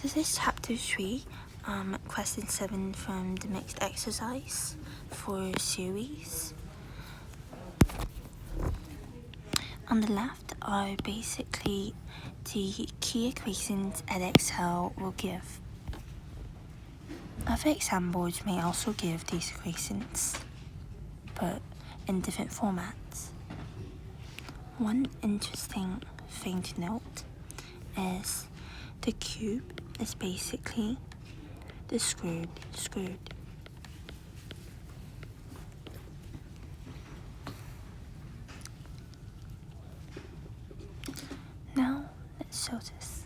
This is chapter 3, question 7 from the mixed exercise for series. On the left are basically the key equations Edexcel will give. Other exam boards may also give these equations, but in different formats. One interesting thing to note is the cube is basically the squared. Now let's show this.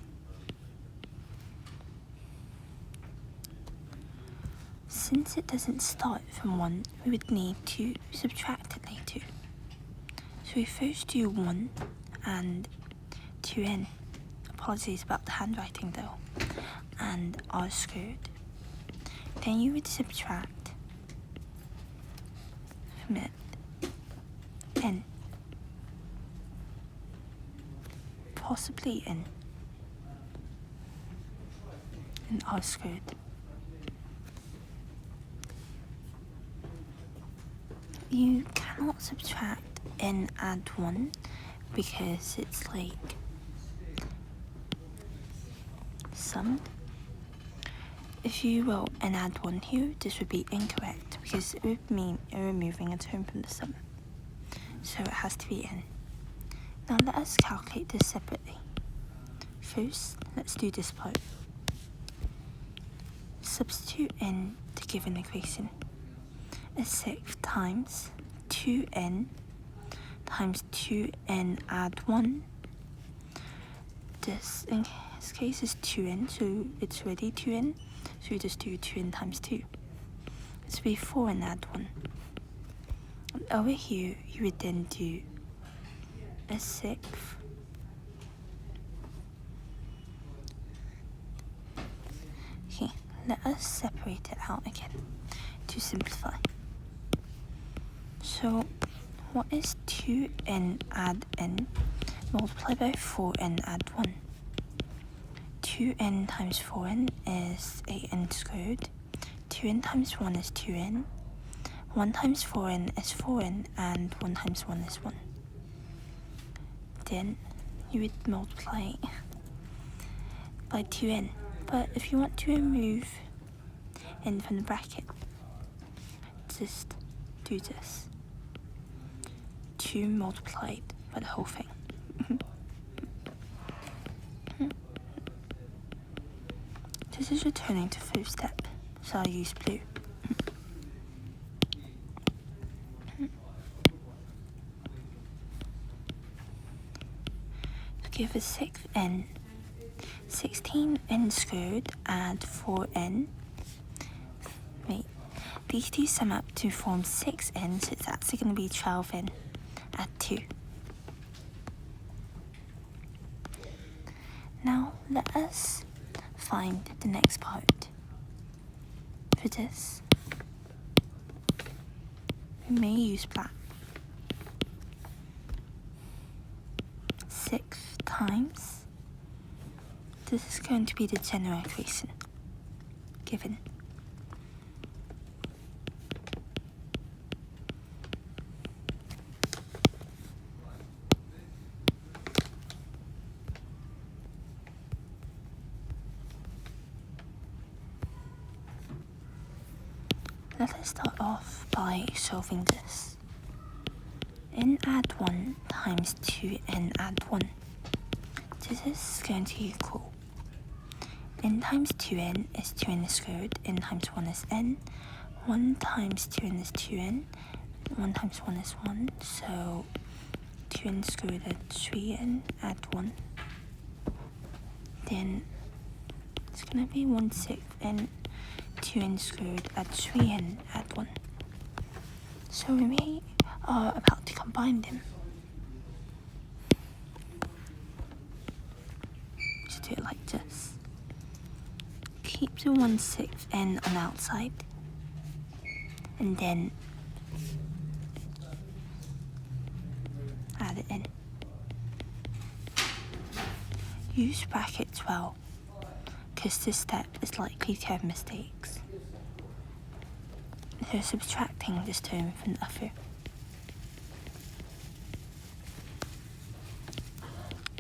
Since it doesn't start from 1, we would need to subtract it later. So we first do 1 and 2n. Apologies about the handwriting though. And r squared. Then you would subtract from it n. Possibly n. And r squared. You cannot subtract n and 1 because it's like summed. If you wrote n add 1 here, this would be incorrect because it would mean you're removing a term from the sum. So it has to be n. Now let us calculate this separately. First, let's do this part. Substitute in the given equation. A 6 times 2n times 2n add 1. This in this case is 2n, so it's already 2n. So we just do 2n times 2. This would be 4n add 1. And over here, you would then do a 6th. Okay, let us separate it out again to simplify. So, what is 2n add n multiplied by 4n add 1? 2n times 4n is 8n squared. 2n times 1 is 2n. 1 times 4n is 4n, and 1 times 1 is 1. Then you would multiply by 2n. But if you want to remove n from the bracket, just do this. 2 multiplied by the whole thing. This is returning to first step, so I'll use blue. To give a 6th n, 16n squared add 4n. Wait, these two sum up to form 6n, so it's actually going to be 12n add 2. Now let us find the next part. For this, we may use black. 6 times, this is going to be the general equation given. Let us start off by solving this. n add 1 times 2n add 1. This is going to equal n times 2n is 2n squared, n times 1 is n, 1 times 2n is 2n, 1 times 1 is 1, so 2n squared add 3n add 1. Then it's going to be 1/6 n 2n squared add 3n add 1. So we are about to combine them. Just do it like this. Keep the 1/6 n on the outside, and then add it in. Use brackets well, because this step is likely to have mistakes. So subtracting this term from the other.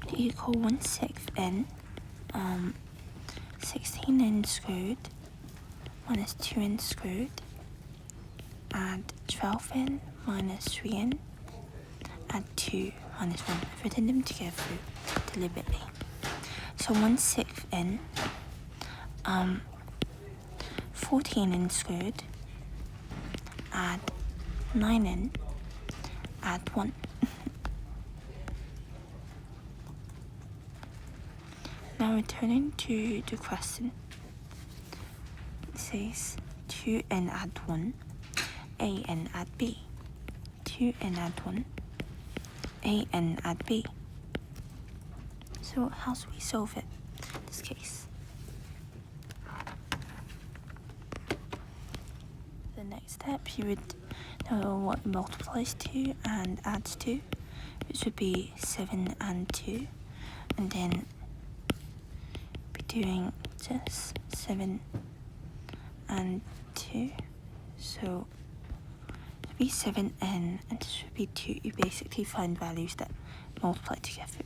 To equal 1/6 n, 16n squared minus 2n squared, add 12n minus 3n, add 2 minus 1. I've written them together deliberately. So 1/6 n, 14n squared, add 9n, add 1. Now returning to the question, it says 2n add 1, an add b. 2n add 1, an add b. So how do we solve it in this case? The next step, you would know what it multiplies to and adds to, which would be 7 and 2, and then be doing just 7 and 2. So it would be 7n and this should be 2. You basically find values that multiply together.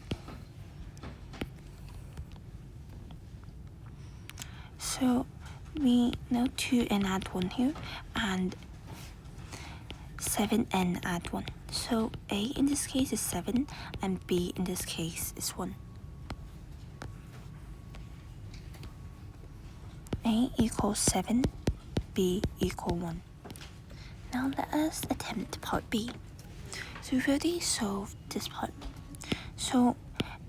So we know 2n add 1 here and 7n add 1. So a in this case is 7 and b in this case is 1. A equals 7, b equal 1. Now let us attempt part b. So we've already solved this part. So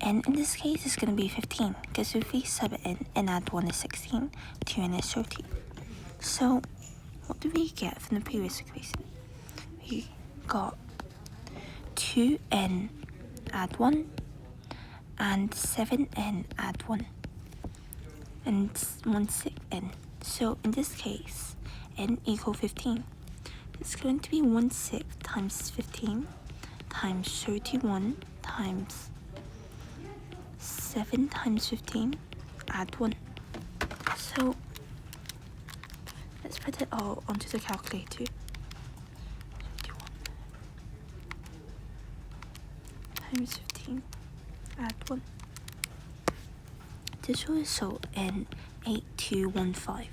n in this case is going to be 15 because if we sub n and add 1 is 16, 2n is 30. So what do we get from the previous equation? We got 2n add 1 and 7n add 1 and 1/6 n. So in this case, n equal 15. It's going to be 1/6 times 15 times 31 times 7 times 15, add 1. So let's put it all onto the calculator. 31 times 15, add 1. This will result in 8215.